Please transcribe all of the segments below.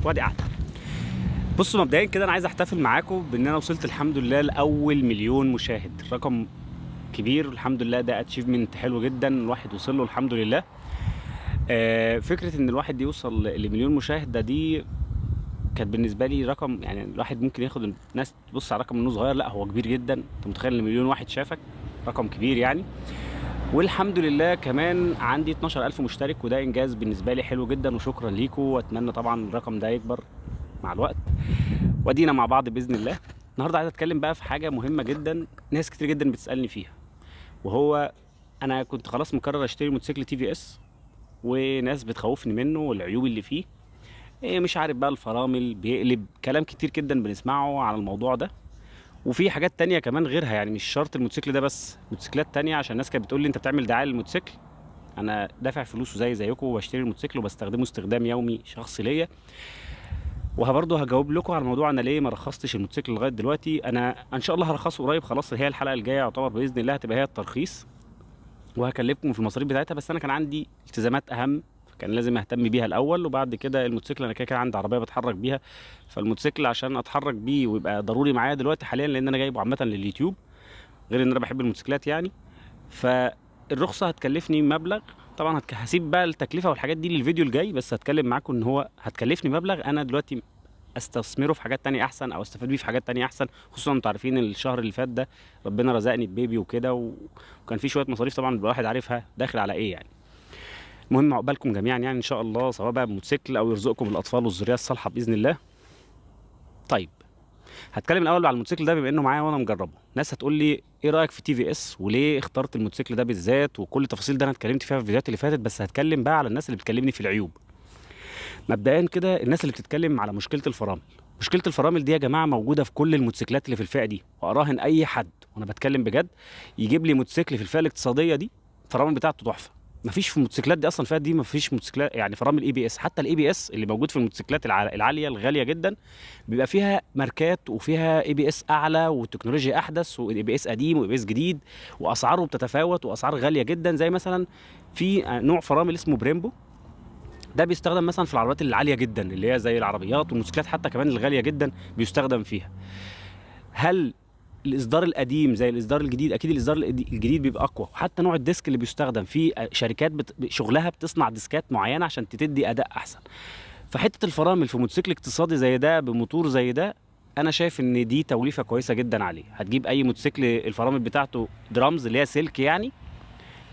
وادي قاعده. بصوا مبدئيا كده انا عايز احتفل معاكم بان انا وصلت الحمد لله لاول مليون مشاهد. رقم كبير الحمد لله، ده اتشيفمنت حلو جدا الواحد وصل له الحمد لله. فكره ان الواحد يوصل لمليون مشاهد دي كانت بالنسبه لي رقم، يعني الواحد ممكن ياخد الناس تبص على رقم انه صغير، لا هو كبير جدا. انت متخيل ان مليون واحد شافك؟ رقم كبير يعني. والحمد لله كمان عندي 12000 مشترك، وده انجاز بالنسبه لي حلو جدا، وشكرا ليكم، واتمنى طبعا الرقم ده يكبر مع الوقت، وادينا مع بعض باذن الله. النهارده عايز اتكلم بقى في حاجه مهمه جدا، ناس كتير جدا بتسالني فيها، وهو انا كنت خلاص مقرر اشتري موتوسيكل تي في اس، وناس بتخوفني منه والعيوب اللي فيه. إيه مش عارف بقى، الفرامل بيقلب، كلام كتير جدا بنسمعه على الموضوع ده. وفي حاجات تانية كمان غيرها، يعني مش شرط الموتوسيكل ده بس، موتوسيكلات تانية، عشان الناس كانت بتقول لي انت بتعمل دعاية للموتوسيكل. انا دافع فلوسه زيكم، وبشتري الموتوسيكل وبستخدمه استخدام يومي شخصي ليا. وبرضه هجاوب لكم على الموضوع انا ليه ما رخصتش الموتوسيكل لغايه دلوقتي. انا ان شاء الله هرخصه قريب، خلاص هي الحلقه الجايه يعتبر باذن الله هتبقى هي الترخيص، وهكلمكم في المصاريف بتاعتها. بس انا كان عندي التزامات اهم، كان لازم اهتم بيها الاول، وبعد كده الموتوسيكل انا كده كده عندي عربيه بتحرك بيها. فالموتوسيكل عشان اتحرك بيه ويبقى ضروري معايا دلوقتي حاليا، لان انا جايبه عامه لليوتيوب، غير ان انا بحب الموتوسيكلات يعني. فالرخصه هتكلفني مبلغ، طبعا هسيب بقى التكلفه والحاجات دي للفيديو الجاي، بس هتكلم معاكم ان هو هتكلفني مبلغ انا دلوقتي استثمره في حاجات تانية احسن، او استفاد بيه في حاجات تانية احسن. خصوصا انتوا عارفين الشهر اللي فات ده ربنا رزقني ببيبي وكده، وكان في شويه مصاريف طبعا الواحد عارفها داخل على ايه يعني. المهم عقبالكم جميعا يعني ان شاء الله، سواء بقى بموتوسيكل او يرزقكم بالاطفال والذريه الصالحه باذن الله. طيب، هتكلم الاول على الموتوسيكل ده بما انه معايا وانا مجربه. ناس هتقول لي ايه رايك في تي في اس، وليه اخترت الموتوسيكل ده بالذات، وكل التفاصيل ده انا اتكلمت فيها في الفيديوهات اللي فاتت، بس هتكلم بقى على الناس اللي بتكلمني في العيوب. مبدئيا كده، الناس اللي بتتكلم على مشكله الفرامل، مشكله الفرامل دي يا جماعه موجوده في كل الموتوسيكلات اللي في الفئه دي، واراهن اي حد وانا بتكلم بجد يجيب لي موتوسيكل في الفئه الاقتصاديه دي الفرامل بتاعته تحفه. مفيش في الموتوسيكلات دي اصلا، الفئه دي مفيش موتوسيكلات يعني فرامل اي بي اس. حتى الاي بي اس اللي موجود في الموتوسيكلات العاليه الغاليه جدا بيبقى فيها ماركات وفيها اي بي اس اعلى وتكنولوجيا احدث، واي بي اس قديم واي بي اس جديد، واسعاره بتتفاوت، واسعار غاليه جدا. زي مثلا في نوع فرامل اسمه بريمبو، ده بيستخدم مثلا في العربيات العاليه جدا اللي هي زي العربيات والموتوسيكلات حتى كمان الغاليه جدا بيستخدم فيها. هل الاصدار القديم زي الاصدار الجديد؟ اكيد الاصدار الجديد بيبقى اقوى. وحتى نوع الديسك اللي بيستخدم في شركات شغلها بتصنع ديسكات معينه عشان تدي اداء احسن. فحته الفرامل في موتوسيكل اقتصادي زي ده بموتور زي ده، انا شايف ان دي توليفه كويسه جدا عليه. هتجيب اي موتوسيكل الفرامل بتاعته درامز اللي هي سلك يعني،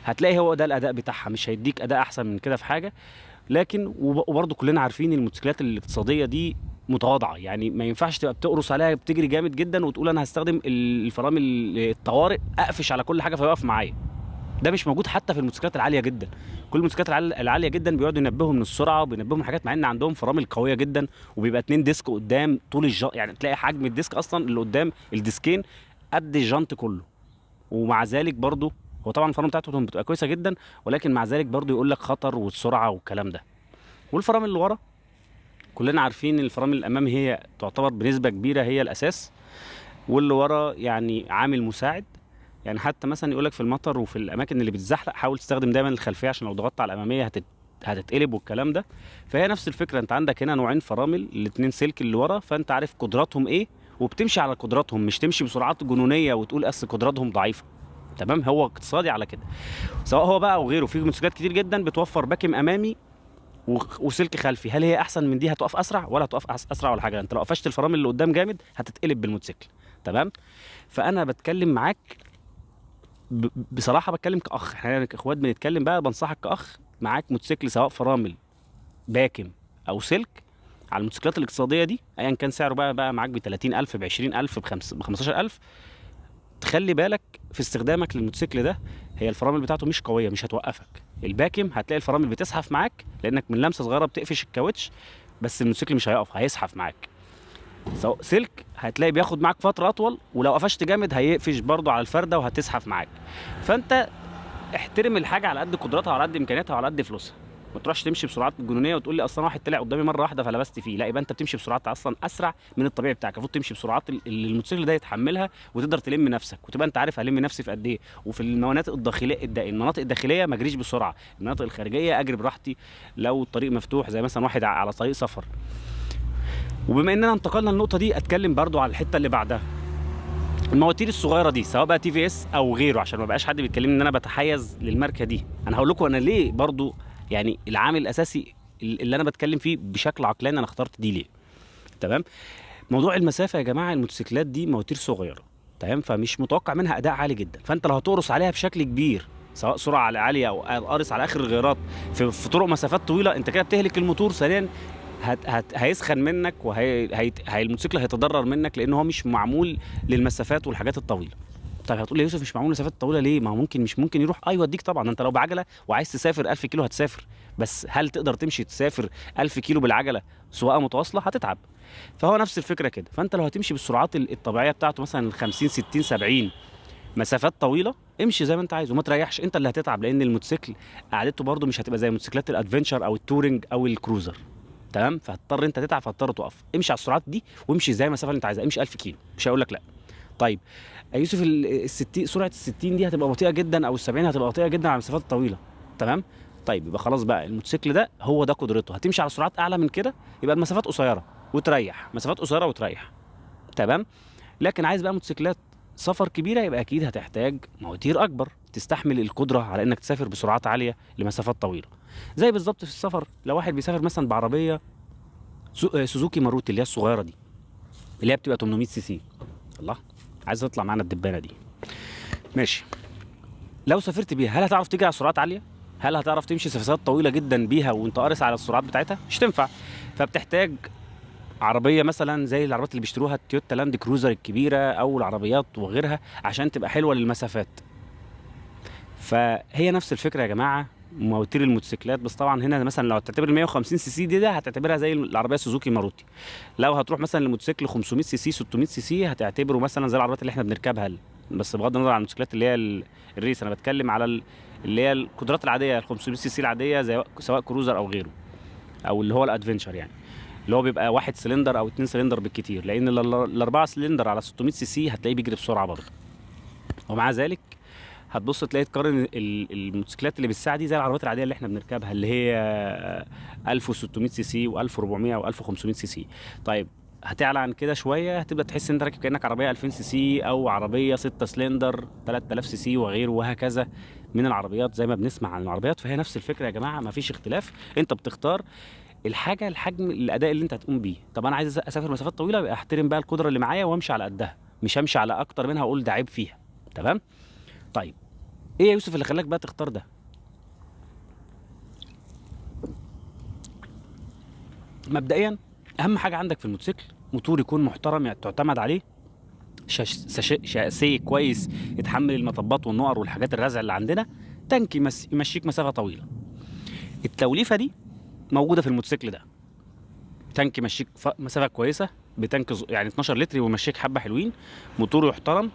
هتلاقي هو ده الاداء بتاعها، مش هيديك اداء احسن من كده في حاجه. لكن وبرضه كلنا عارفين الموتوسيكلات الاقتصاديه دي متواضعه، يعني ما ينفعش تبقى بتقرص عليها بتجري جامد جدا وتقول انا هستخدم الفرامل الطوارئ اقفش على كل حاجه فيقف معايا. ده مش موجود حتى في الموتوسيكلات العاليه جدا. كل الموتوسيكلات العاليه جدا بيقعدوا ينبهوا من السرعه وبينبهوا من حاجات، مع ان عندهم فرامل قويه جدا، وبيبقى اتنين ديسك قدام طول يعني تلاقي حجم الديسك اصلا اللي قدام الديسكين قد الجنط كله. ومع ذلك برضه هو طبعا الفرامل بتاعتهم بتبقى كويسه جدا، ولكن مع ذلك برضه يقول لك خطر والسرعه والكلام ده. والفرامل اللي ورا كلنا عارفين ان الفرامل الامامي هي تعتبر بنسبه كبيره هي الاساس، واللي ورا يعني عامل مساعد. يعني حتى مثلا يقول لك في المطر وفي الاماكن اللي بتزحلق حاول تستخدم دايما الخلفيه، عشان لو ضغطت على الاماميه هتتقلب والكلام ده. فهي نفس الفكره، انت عندك هنا نوعين فرامل، الاتنين سلك اللي ورا، فانت عارف قدراتهم ايه وبتمشي على قدراتهم، مش تمشي بسرعات جنونيه وتقول قدراتهم ضعيفه. تمام، هو اقتصادي على كده. سواء هو بقى او غيره، في موتوسيكلات كتير جدا بتوفر باكم امامي وسلك خلفي. هل هي احسن من دي؟ هتقف اسرع ولا هتقف اسرع ولا حاجه؟ انت لو قفشت الفرامل اللي قدام جامد هتتقلب بالموتوسيكل. تمام. فانا بتكلم معاك بصراحه، بتكلم كاخ، احنا اخوات بنتكلم بقى، بنصحك كاخ معاك موتوسيكل سواء فرامل باكم او سلك، على الموتوسيكلات الاقتصاديه دي ايا كان سعره بقى معاك ب 30000 ب 20000 ب 15000. تخلي بالك في استخدامك للموتوسيكل ده، هي الفرامل بتاعته مش قويه، مش هتوقفك. الباكم هتلاقي الفرامل بتزحف معاك لانك من لمسه صغيره بتقفش الكاوتش، بس الموتوسيكل مش هيقف، هيزحف معاك. سواء سلك هتلاقي بياخد معاك فتره اطول، ولو قفشت جامد هيقفش برضه على الفرده وهتزحف معاك. فانت احترم الحاجه على قد قدراتها وعلى قد امكانياتها وعلى قد فلوسها. ما تروحش تمشي بسرعات جنونيه وتقول لي اصلا واحد طلع قدامي مره واحده فلبست فيه، لا يبقى انت بتمشي بسرعات اصلا اسرع من الطبيعي بتاعك. المفروض تمشي بسرعات اللي الموتوسيكل ده يتحملها، وتقدر تلم نفسك وتبقى انت عارف هلم نفسي في قد ايه. وفي المناطق الداخليه المناطق الداخليه ما اجريش بسرعه، المناطق الخارجيه اجري براحتي لو الطريق مفتوح، زي مثلا واحد على طريق سفر. وبما اننا انتقلنا للنقطه دي، اتكلم برضو على الحته اللي بعدها. المواتير الصغيره دي سواء بقى تي في اس او غيره، عشان ما بقاش حد بيتكلمني ان انا بتحيز للماركه دي. انا هقول لكم انا ليه برضو، يعني العامل الاساسي اللي انا بتكلم فيه بشكل عقلاني انا اخترت دي ليه. تمام. موضوع المسافه يا جماعه، الموتوسيكلات دي مواتير صغيره، تمام، فمش متوقع منها اداء عالي جدا. فانت لو هتقرص عليها بشكل كبير، سواء سرعه عاليه او قارص على اخر الغيارات في طرق مسافات طويله، انت كده بتهلك الموتور. ثانيا هيسخن منك، الموتوسيكل هيتضرر منك، لان هو مش معمول للمسافات والحاجات الطويله. طيب هتقول لي يا يوسف مش معمول للمسافات الطويله ليه؟ ما هو مش ممكن يروح. ايوه اديك طبعا، انت لو بعجله وعايز تسافر 1000 كيلو هتسافر، بس هل تقدر تمشي تسافر 1000 كيلو بالعجله سواقه متواصله؟ هتتعب. فهو نفس الفكره كده. فانت لو هتمشي بالسرعات الطبيعيه بتاعته مثلا 50 60 70 مسافات طويله، امشي زي ما انت عايز وما تريحش، انت اللي هتتعب، لان الموتوسيكل قعدته برده مش هتبقى زي موتوسيكلات الادفنتشر او التورنج او الكروزر. تمام. فهتضطر انت تتعب، فهتضطر تقف. امشي على السرعات دي وامشي زي المسافه اللي انت عايزها، امشي 1000 كيلو، مش هقول لك لا. طيب يا يوسف سرعه ال 60 دي هتبقى بطيئه جدا، او ال 70 هتبقى بطيئه جدا على المسافات الطويله. تمام. طيب يبقى خلاص بقى الموتوسيكل ده هو ده قدرته، هتمشي على سرعات اعلى من كده، يبقى المسافات قصيره وتريح، مسافات قصيره وتريح. تمام. لكن عايز بقى موتوسيكلات سفر كبيره، يبقى اكيد هتحتاج مواتير اكبر تستحمل القدره على انك تسافر بسرعات عاليه لمسافات طويله. زي بالظبط في السفر، لو واحد بيسافر مثلا بعربيه سوزوكي ماروتي اللي هي الصغيره دي، اللي هي بتبقى 800 سي سي. الله، عايز تطلع معانا الدبانه دي. ماشي. لو سافرت بيها، هل هتعرف تجري على سرعات عاليه؟ هل هتعرف تمشي مسافات طويله جدا بيها وانت قارس على السرعات بتاعتها؟ مش تنفع. فبتحتاج عربيه مثلا زي العربيات اللي بيشتروها التويوتا لاند كروزر الكبيره او العربيات وغيرها، عشان تبقى حلوه للمسافات. فهي نفس الفكره يا جماعه، مواتير الموتوسيكلات. بس طبعا هنا مثلا لو هتعتبر 150 سي سي دي، ده هتعتبرها زي العربيه سوزوكي ماروتي. لو هتروح مثلا لموتوسيكل 500 سي سي 600 سي سي، هتعتبره مثلا زي العربيات اللي احنا بنركبها. بس بغض النظر عن الموتوسيكلات اللي هي الريس، انا بتكلم على اللي هي القدرات العاديه، ال 500 سي سي العاديه، زي سواء كروزر او غيره، او اللي هو الادفنتشر، يعني اللي هو بيبقى واحد سلندر او اتنين سلندر بالكتير، لان الاربعه سلندر على 600 سي سي هتلاقيه بيجري بسرعه برضه. ومع ذلك هتبص تلاقي تقارن الموتوسيكلات اللي بالساعه دي زي العربيات العاديه اللي احنا بنركبها، اللي هي 1600 سي سي و1400 او 1500 سي سي. طيب هتعلى عن كده شويه، هتبدا تحس ان انت راكب كانك عربيه 2000 سي سي او عربيه 6 سلندر 3000 سي سي وغيره، وهكذا من العربيات زي ما بنسمع عن العربيات. فهي نفس الفكره يا جماعه، ما فيش اختلاف. انت بتختار الحاجه، الحجم، الاداء اللي انت هتقوم بيه. طب انا عايز اسافر مسافات طويله، يبقى احترم بقى القدره اللي معايا وامشي على قدها، مش همشي على اكتر منها واقول ده عيب فيها. تمام. طيب ايه يا يوسف اللي خلاك بقى تختار ده؟ مبدئيا اهم حاجه عندك في الموتوسيكل موتور يكون محترم، يعني تعتمد عليه، شاسيه كويس يتحمل المطبات والنقر والحاجات الرزع اللي عندنا، تانك يمشيك مسافه طويله. التوليفه دي موجوده في الموتوسيكل ده، تانك يمشيك مسافه كويسه بتانك يعني 12 لتر ويمشيك حبه حلوين. موتور يحترم،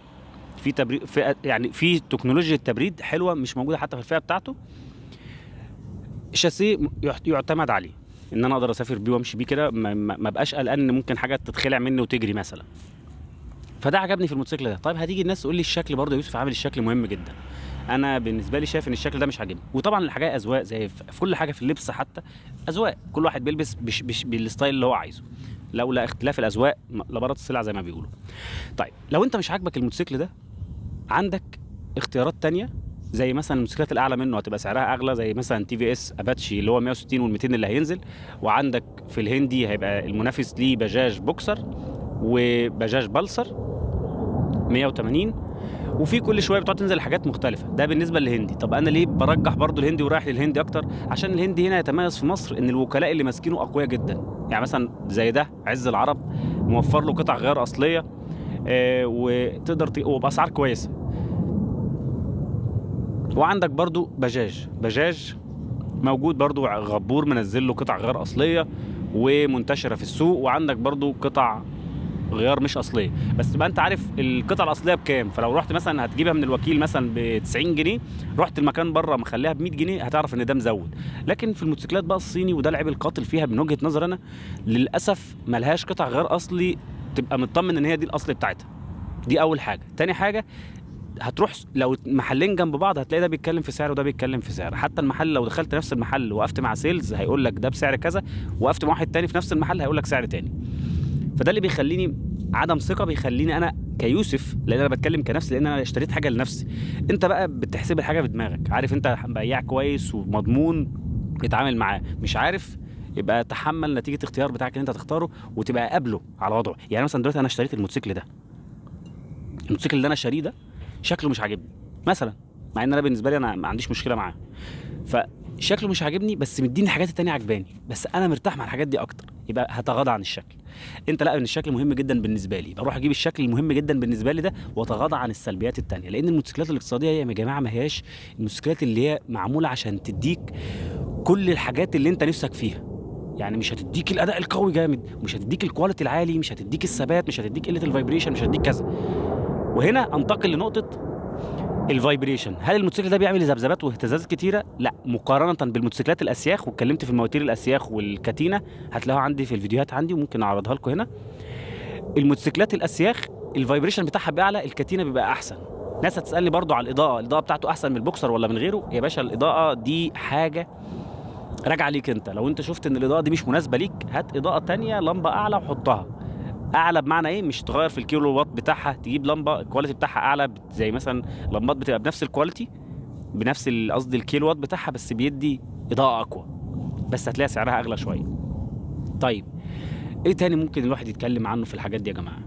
في تبريد، يعني في تكنولوجيا تبريد حلوه مش موجوده حتى في الفئه بتاعته. شاسيه يعتمد عليه ان انا اقدر اسافر بيه وامشي بيه كده، ما بقاش قلقان ان ممكن حاجه تتخلع مني وتجري مثلا. فده عجبني في الموتوسيكل ده. طيب هتيجي الناس تقول لي الشكل برضه يا يوسف، عامل الشكل مهم جدا. انا بالنسبه لي شايف ان الشكل ده مش عاجبني. وطبعا الحاجه اذواق، زي في كل حاجه، في اللبس حتى اذواق، كل واحد بيلبس بالستايل اللي هو عايزه. لولا اختلاف الاذواق لبارت السلع زي ما بيقولوا. طيب لو انت مش عاجبك الموتوسيكل ده، عندك اختيارات تانية، زي مثلا الموتوسيكلات الاعلى منه هتبقى سعرها اغلى، زي مثلا تي في اس اباتشي اللي هو 160 وال200 اللي هينزل. وعندك في الهندي هيبقى المنافس ليه بجاج بوكسر وبجاج بلسر 180. وفي كل شويه بتقعد تنزل حاجات مختلفه. ده بالنسبه للهندي. طب انا ليه برجح برضو الهندي ورايح للهندي اكتر؟ عشان الهندي هنا يتميز في مصر ان الوكلاء اللي ماسكينه اقوياء جدا. يعني مثلا زي ده عز العرب موفر له قطع غيار اصليه، وتقدر وباسعار كويسه. وعندك برضو بجاج موجود برضو، غبور منزل له قطع غيار اصليه ومنتشره في السوق. وعندك برضو قطع غيار مش اصليه، بس تبقى انت عارف القطع الاصليه بكام. فلو رحت مثلا هتجيبها من الوكيل مثلا ب 90 جنيه، رحت المكان بره مخليها ب 100 جنيه، هتعرف ان ده مزود. لكن في الموتوسيكلات بقى الصيني، وده العيب القاتل فيها من وجهه نظر انا، للاسف ملهاش قطع غيار اصلي تبقى مطمن ان هي دي الاصل بتاعتها. دي اول حاجه. تاني حاجه، هتروح لو محلين جنب بعض هتلاقي ده بيتكلم في سعر وده بيتكلم في سعر. حتى المحل لو دخلت نفس المحل وقفت مع سيلز هيقول لك ده بسعر كذا، وقفت مع واحد تاني في نفس المحل هيقول لك سعر تاني. فده اللي بيخليني عدم ثقه، بيخليني انا كيوسف، لان انا بتكلم كنفسي، لان انا اشتريت حاجه لنفسي. انت بقى بتحسب الحاجه بدماغك، عارف انت بياع كويس ومضمون اتعامل معاه، مش عارف يبقى تحمل نتيجه اختيار بتاعك اللي انت هتختاره وتبقى قابله على وضعه. يعني مثلا دلوقتي انا اشتريت الموتوسيكل ده، الموتوسيكل اللي انا شاريه ده شكله مش عاجبني مثلا، مع ان انا بالنسبه لي انا ما عنديش مشكله معاه، فشكله مش عاجبني بس مديني الحاجات التانية عجباني، بس انا مرتاح مع الحاجات دي اكتر، يبقى هتغاضى عن الشكل. انت لا، ان الشكل مهم جدا بالنسبه لي، يبقى اروح اجيب الشكل المهم جدا بالنسبه لي ده واتغاضى عن السلبيات التانية. لان الموتوسيكلات الاقتصاديه هي يا جماعه ما هياش الموتوسيكلات اللي هي معموله عشان تديك كل الحاجات اللي انت نفسك فيها. يعني مش هتديك الاداء القوي جامد، مش هتديك الكواليتي العالي، مش هتديك الثبات، مش هتديك قله الفايبريشن، مش هتديك كذا. وهنا انتقل لنقطه الفايبريشن. هل الموتوسيكل ده بيعمل ذبذبات واهتزازات كتيره؟ لا، مقارنه بالموتوسيكلات الاسياخ، واتكلمت في المواتير الاسياخ والكاتينا، هتلاقوها عندي في الفيديوهات عندي وممكن اعرضها لكم هنا. الموتوسيكلات الاسياخ الفايبريشن بتاعها بيعلى، الكاتينا بيبقى احسن. ناس هتسالني برضو على الاضاءه بتاعته احسن من البوكسر ولا من غيره؟ يا باشا الاضاءه دي حاجه راجعه ليك انت. لو انت شفت ان الاضاءه دي مش مناسبه ليك، هات اضاءه تانية لمبه اعلى وحطها. اعلى بمعنى ايه؟ مش تغير في الكيلو وات بتاعها، تجيب لمبه الكواليتي بتاعها اعلى، زي مثلا لمبات بتبقى بنفس الكواليتي، بنفس قصدي الكيلو وات بتاعها، بس بيدي اضاءه اقوى، بس هتلاقي سعرها اغلى شويه. طيب ايه تاني ممكن الواحد يتكلم عنه في الحاجات دي يا جماعه؟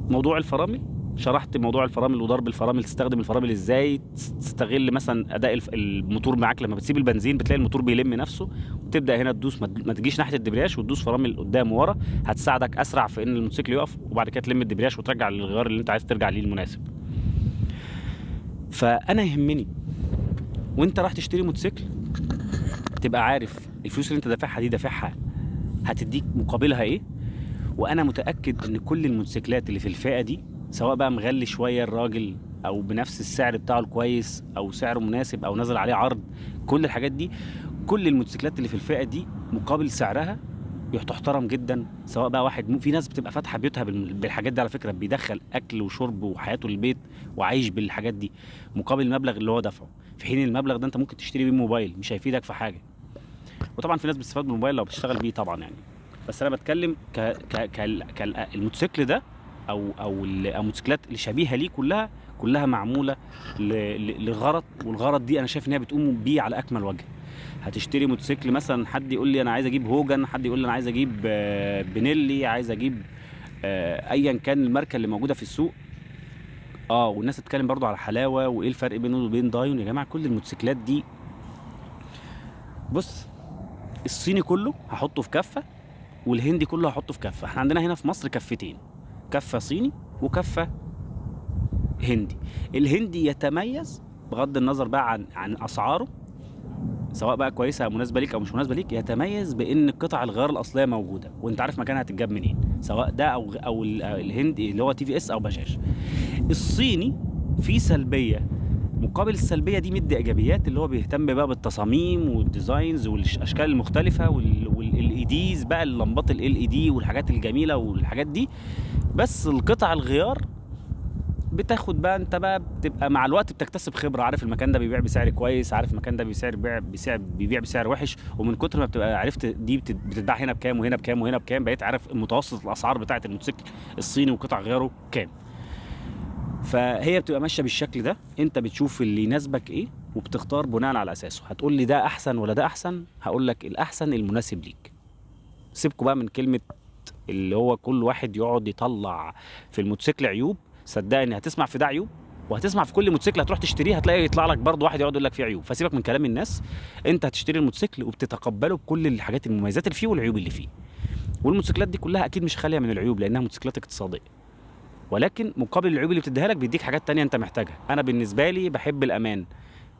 موضوع الفرامل، شرحت موضوع الفرامل وضرب الفرامل، تستخدم الفرامل ازاي، تستغل مثلا اداء الموتور معاك. لما بتسيب البنزين بتلاقي الموتور بيلم نفسه، وتبدا هنا تدوس، ما تجيش ناحيه الدبرياج وتدوس فرامل قدام وورا، هتساعدك اسرع في ان الموتوسيكل يقف، وبعد كده تلم الدبرياج وترجع للغيار اللي انت عايز ترجع ليه المناسب. فانا يهمني وانت راح تشتري موتوسيكل تبقى عارف الفلوس اللي انت دافعها دي دافعها هتديك مقابلها ايه. وانا متاكد ان كل الموتوسيكلات اللي في الفئه دي، سواء بقى مغلي شويه الراجل او بنفس السعر بتاعه الكويس او سعره مناسب او نزل عليه عرض، كل الحاجات دي، كل الموتوسيكلات اللي في الفئه دي مقابل سعرها تحترم جدا. سواء بقى واحد، في ناس بتبقى فاتحه بيوتها بالحاجات دي على فكره، بيدخل اكل وشرب وحياته البيت وعايش بالحاجات دي مقابل المبلغ اللي هو دفعه، في حين المبلغ ده انت ممكن تشتري بيه موبايل مش هيفيدك في حاجه. وطبعا في ناس بتستفاد من الموبايل لو بتشتغل بيه طبعا يعني، بس انا بتكلم الموتوسيكل ده او الموتوسيكلات اللي شبيهه ليه كلها معموله لغرض، والغرض دي انا شايف ان هي بتقوم بيه على اكمل وجه. هتشتري موتوسيكل مثلا، حد يقول لي انا عايز اجيب هوجن، حد يقول لي انا عايز اجيب بنيلي، عايز اجيب ايا كان الماركه اللي موجوده في السوق. والناس تتكلم برضو على حلاوه وايه الفرق بينه وبين دايون. يا جماعه كل الموتوسيكلات دي، بص، الصيني كله هحطه في كفه والهندي كله هحطه في كفه. احنا عندنا هنا في مصر كفتين، كفه صيني وكفه هندي. الهندي يتميز بغض النظر بقى عن اسعاره، سواء بقى كويسه مناسبه ليك او مش مناسبه ليك، يتميز بان قطع الغيار الاصليه موجوده وانت عارف مكانها هتتجاب منين، سواء ده او الهندي اللي هو تي في اس او بجاج. الصيني فيه سلبيه مقابل السلبيه دي مدي ايجابيات، اللي هو بيهتم بقى بالتصاميم والديزاينز والاشكال المختلفه والاي ديز بقى، اللمبات ال اي دي والحاجات الجميله والحاجات دي. بس القطع الغيار بتاخد بقى، انت بقى بتبقى مع الوقت بتكتسب خبره، عارف المكان ده بيبيع بسعر كويس، عارف المكان ده بيبيع بسعر وحش، ومن كتر ما بتبقى عرفت دي بتتباع هنا بكام وهنا بكام وهنا بكام، بقيت عارف متوسط الاسعار بتاعه الموتوسيكل الصيني وقطع غياره كام. فهي بتبقى ماشيه بالشكل ده، انت بتشوف اللي يناسبك ايه وبتختار بناء على اساسه. هتقول لي ده احسن ولا ده احسن؟ هقول لك الاحسن المناسب ليك. سيبكوا بقى من كلمه اللي هو كل واحد يقعد يطلع في الموتوسيكل عيوب. صدقني هتسمع في ده عيوب، وهتسمع في كل موتوسيكل هتروح تشتريه هتلاقي يطلع لك برضه واحد يقعد يقول لك فيه عيوب. فسيبك من كلام الناس، انت هتشتري الموتوسيكل وبتتقبله بكل الحاجات المميزات اللي فيه والعيوب اللي فيه. والموتوسيكلات دي كلها اكيد مش خاليه من العيوب لانها موتوسيكلات اقتصاديه، ولكن مقابل العيوب اللي بتديها لك بيديك حاجات تانية انت محتاجها. انا بالنسبه لي بحب الامان،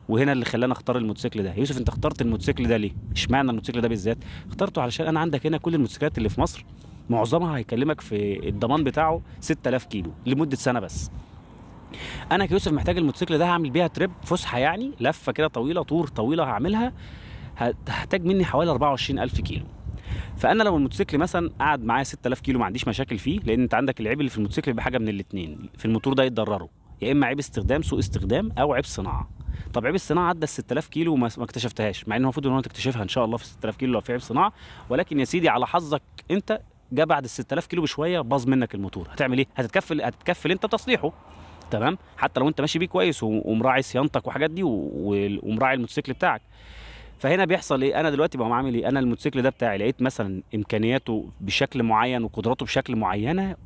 وهنا اللي خلاني اختار الموتوسيكل ده. يوسف انت اخترت الموتوسيكل ده ليه؟ اشمعنى الموتوسيكل ده بالذات؟ اخترته علشان انا عندك هنا كل الموتوسيكلات اللي في مصر معظمها هيكلمك في الضمان بتاعه 6000 كيلو لمده سنه بس. انا كيوسف محتاج الموتوسيكل ده هعمل بيها تريب فسحه، يعني لفه كده طويله، طور طويله هعملها، هتحتاج مني حوالي 24000 كيلو. فانا لو الموتوسيكل مثلا قعد معايا 6000 كيلو ما عنديش مشاكل فيه، لان انت عندك العيب اللي في الموتوسيكل بحاجه من الاثنين في الموتور ده يتضرروا، يا اما عيب استخدام سوء استخدام او عيب صناعه. طب عيب الصناعه عدى ال 6000 كيلو وما اكتشفتهاش، مع ان المفروض ان هو تكتشفها ان شاء الله في 6000 كيلو لو في عيب صناعه، ولكن يا سيدي على حظك انت جه بعد ال 6000 كيلو بشويه باظ منك الموتور، هتعمل ايه؟ هتتكفل انت بتصليحه، تمام؟ حتى لو انت ماشي بيه كويس ومراعي صيانتك وحاجات دي ومراعي الموتوسيكل بتاعك. فهنا بيحصل ايه؟ انا دلوقتي بقوم عامل ايه؟ انا الموتوسيكل ده بتاعي لقيت مثلا امكانياته بشكل معين وقدراته بشكل معينه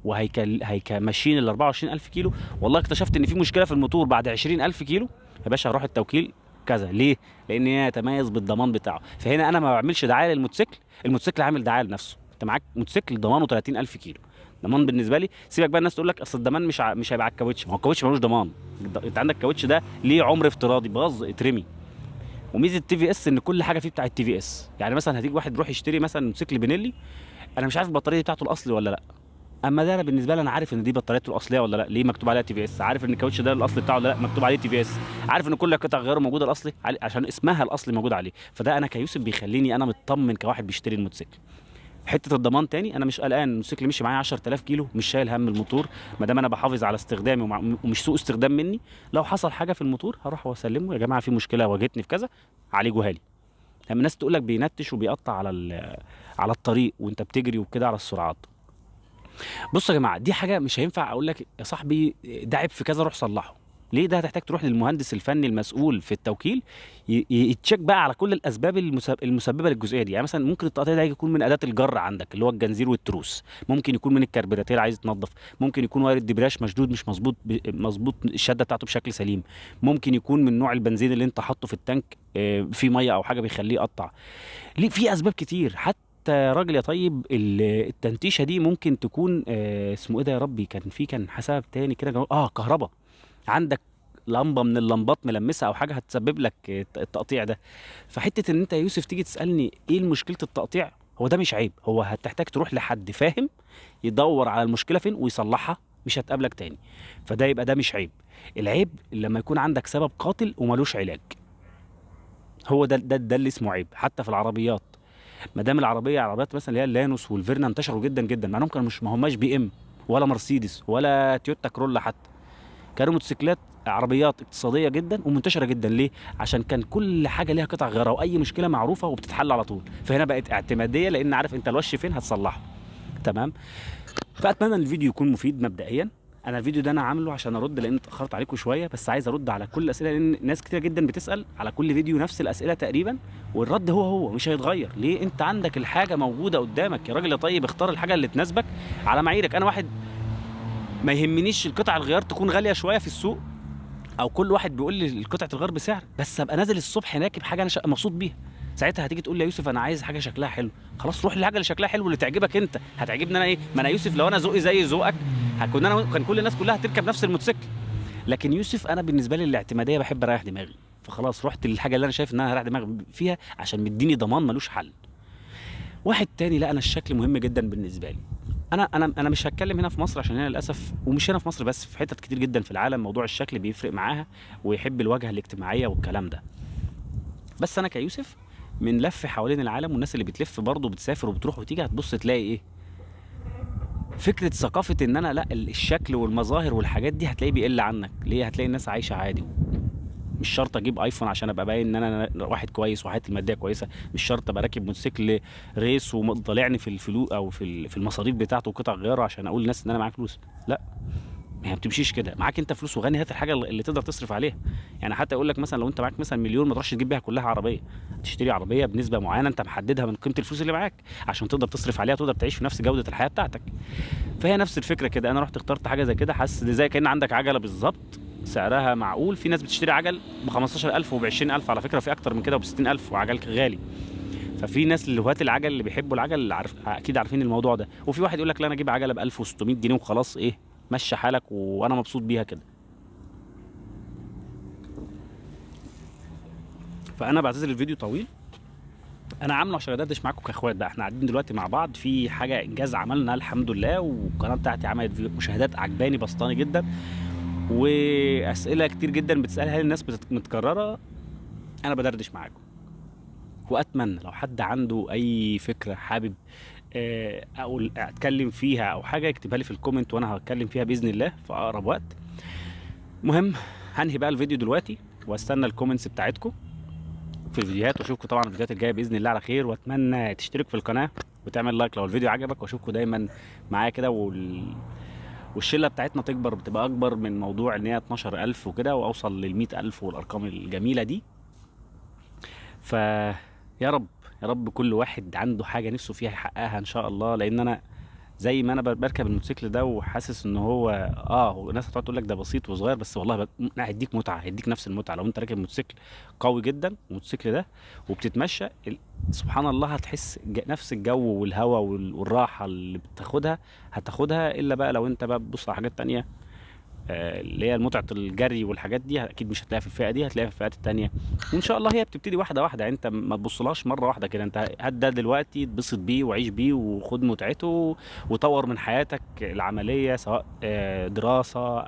ماشيين ال 24000 كيلو، والله اكتشفت ان في مشكله في الموتور بعد 20000 كيلو، يا باشا هروح التوكيل كذا. ليه؟ لان هي يتميز بالضمان بتاعه. فهنا انا ما بعملش دعايه للموتوسيكل، الموتوسيكل عامل دعايه لنفسه. انت معاك موتوسيكل ضمانه 30000 كيلو، ضمان بالنسبه لي سيبك بقى. الناس تقول لك اصل الضمان مش هيبقى على الكاوتش، ما هو الكاوتش ملوش ضمان. انت عندك الكاوتش ده ليه عمر افتراضي، باظ اترمي. وميزه تي في اس ان كل حاجه فيه بتاعه تي في اس. يعني مثلا هتيجي واحد يروح يشتري مثلا موتوسيكل بينيلي، انا مش عارف البطاريه بتاعته الاصلي ولا لا، اما ده انا بالنسبه لي انا عارف ان دي بطاريته الاصليه ولا لا، ليه مكتوب عليها تي في اس، عارف ان الكاوتش ده الاصلي بتاعه ولا لا، مكتوب عليه تي في اس، عارف ان كل قطع غيره موجوده الاصلي عشان اسمها الاصلي موجود عليه. فده انا كيوسف بيخليني انا مطمن كواحد بيشتري الموتوسيكل. حته الضمان تاني، انا مش قلقان، الموتوسيكل مشي معايا 10000 كيلو، مش شايل هم الموتور، ما دام انا بحافظ على استخدامي ومش سوء استخدام مني. لو حصل حاجه في الموتور هروح واسلمه، يا جماعه في مشكله واجهتني في كذا، عالجوها لي. لما الناس تقول لك بينتش وبيقطع على الطريق وانت بتجري وكده على السرعات، بصوا يا جماعه، دي حاجه مش هينفع اقول لك يا صاحبي ده عيب في كذا روح صلحه. ليه؟ ده هتحتاج تروح للمهندس الفني المسؤول في التوكيل يتشيك بقى على كل الاسباب المسببه للجزئيه دي. يعني مثلا ممكن التقطيع ده يكون من اداه الجر عندك اللي هو الجنزير والتروس، ممكن يكون من الكربيراتير عايز تنظف، ممكن يكون واير الدبراش مشدود مش مظبوط مظبوط الشده بتاعته بشكل سليم، ممكن يكون من نوع البنزين اللي انت حاطه في التانك في ميه او حاجه بيخليه يقطع. ليه؟ في اسباب كتير. حتى يا راجل يا طيب التنتيشه دي ممكن تكون اسمه ايه ده يا ربي، كان حساب تاني كده كهرباء. عندك لمبه من اللمبات ملمسه او حاجه هتسبب لك التقطيع ده. فحته ان انت يا يوسف تيجي تسالني ايه مشكله التقطيع، هو ده مش عيب، هو هتحتاج تروح لحد فاهم يدور على المشكله فين ويصلحها، مش هتقابلك تاني. فده يبقى ده مش عيب. العيب لما يكون عندك سبب قاتل وملوش علاج، هو ده اللي اسمه عيب. حتى في العربيات، ما دام العربيات مثلا اللي هي اللانوس والفيرنا انتشروا جدا جدا، مع انهم كانوا مش ما هماش بي ام ولا مرسيدس ولا تويوتا كرولا حتى، كانوا موتوسيكلات عربيات اقتصاديه جدا ومنتشره جدا. ليه؟ عشان كان كل حاجه ليها قطع غيارها واي مشكله معروفه وبتتحل على طول. فهنا بقت اعتماديه لان عارف انت الوش فين هتصلحه، تمام؟ فاتمنى ان الفيديو يكون مفيد مبدئيا. انا الفيديو ده انا عامله عشان ارد لان اتاخرت عليكم شويه، بس عايز ارد على كل الاسئله لان ناس كتير جدا بتسال على كل فيديو نفس الاسئله تقريبا، والرد هو مش هيتغير. ليه؟ انت عندك الحاجه موجوده قدامك يا راجل يا طيب، اختار الحاجه اللي تناسبك على معاييرك. انا واحد ما يهمنيش القطع الغيار تكون غاليه شويه في السوق، او كل واحد بيقول لي قطعه الغيار بسعر، بس ابقى نازل الصبح راكب حاجه انا مبسوط بيها. ساعتها هتيجي تقول لي يا يوسف انا عايز حاجه شكلها حلو، خلاص روح للحاجه اللي شكلها حلو اللي تعجبك انت. هتعجبني انا ايه؟ ما انا يوسف لو انا ذوقي زي ذوقك كان كل الناس كلها هتركب نفس الموتوسيكل. لكن يوسف انا بالنسبه لي الاعتماديه بحب اريح دماغي، فخلاص رحت للحاجه اللي انا شايف ان انا هريح دماغي فيها عشان مديني ضمان ملوش حل. واحد تاني، لا انا الشكل مهم جدا بالنسبه لي. انا مش هتكلم هنا في مصر عشان هنا للاسف، ومش هنا في مصر بس، في حتت كتير جدا في العالم موضوع الشكل بيفرق معاها ويحب الواجهه الاجتماعيه والكلام ده. بس انا كيوسف من لف حوالين العالم، والناس اللي بتلف برضه بتسافر وبتروح وتيجي، هتبص تلاقي ايه؟ فكره ثقافه ان انا لا الشكل والمظاهر والحاجات دي هتلاقيه بيقل عنك. ليه؟ هتلاقي الناس عايشه عادي، مش شرط اجيب ايفون عشان ابقى باين ان انا واحد كويس وحياتي الماديه كويسه، مش شرط ابقى راكب موتوسيكل ريس وطالعني في الفلوس او في المصاريف بتاعته وقطع غياره عشان اقول للناس ان انا معايا فلوس. لا، هي ما بتمشيش كده. معاك انت فلوس وغني، هات الحاجه اللي تقدر تصرف عليها. يعني حتى يقول لك مثلا لو انت معاك مثلا مليون، ما تروحش تجيب بيها كلها عربيه، تشتري عربيه بنسبه معينه انت محددها من قيمه الفلوس اللي معاك عشان تقدر تصرف عليها وتقدر تعيش في نفس جوده الحياه بتاعتك. فهي نفس الفكره كده. انا رحت اخترت حاجه زي كده، حاسس زي كان عندك عجله بالظبط، سعرها معقول. في ناس بتشتري عجل ب 15000 وب 20000 على فكره، في اكتر من كده وب 60000 وعجل غالي. ففي ناس اللي هواة العجل اللي بيحبوا العجل اللي اكيد عارفين الموضوع ده. وفي واحد يقول لك لا انا اجيب عجله ب 1600 جنيه وخلاص، ايه مشي حالك وانا مبسوط بيها كده. فانا بعتذر الفيديو طويل، انا عامله عشان ادردش معاكم كاخوات بقى. احنا قاعدين دلوقتي مع بعض في حاجه انجاز عملنا الحمد لله، والقناه بتاعتي عملت مشاهدات عجباني بسطاني جدا، واسئله كتير جدا بتسالها لي الناس متكرره. انا بدردش معاكم، واتمنى لو حد عنده اي فكره حابب اقول اتكلم فيها او حاجه يكتبها لي في الكومنت وانا هتكلم فيها باذن الله في اقرب وقت. مهم، هنهي بقى الفيديو دلوقتي واستنى الكومنتس بتاعتكم، في الفيديوهات، واشوفكم طبعا الفيديوهات الجايه باذن الله على خير، واتمنى تشترك في القناه وتعمل لايك لو الفيديو عجبك، واشوفكم دايما معايا كده، والشله بتاعتنا تكبر، بتبقى اكبر من موضوع ان هي 12000 وكده، واوصل لل 100000 والارقام الجميله دي. ف يا رب، يا رب كل واحد عنده حاجه نفسه فيها يحققها ان شاء الله. لان انا زي ما انا بركب الموتوسيكل ده وحاسس ان هو الناس هتقعد تقول لك ده بسيط وصغير، بس والله لا، هيديك متعه، هيديك نفس المتعه لو انت راكب موتوسيكل قوي جدا، الموتوسيكل ده، وبتتمشى سبحان الله هتحس نفس الجو والهواء والراحه اللي بتاخدها هتاخدها، الا بقى لو انت بقى بتبص على حاجات تانية، اللي هي متعه الجري والحاجات دي اكيد مش هتلاقيها في الفئه دي، هتلاقيها في الفئات التانية. وان شاء الله هي بتبتدي واحده واحده، يعني انت ما تبصلهاش مره واحده كده، انت هات ده دلوقتي اتبسط بيه وعيش بيه وخد متعته، وطور من حياتك العمليه، سواء دراسه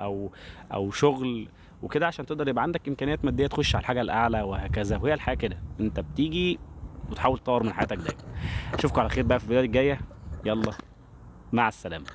او شغل وكده، عشان تقدر يبقى عندك امكانيات ماديه تخش على الحاجه الاعلى وهكذا. وهي الحياه كده، انت بتيجي وتحاول تطور من حياتك دايما. اشوفكم على خير بقى في الفيديوهات الجايه. يلا، مع السلامه.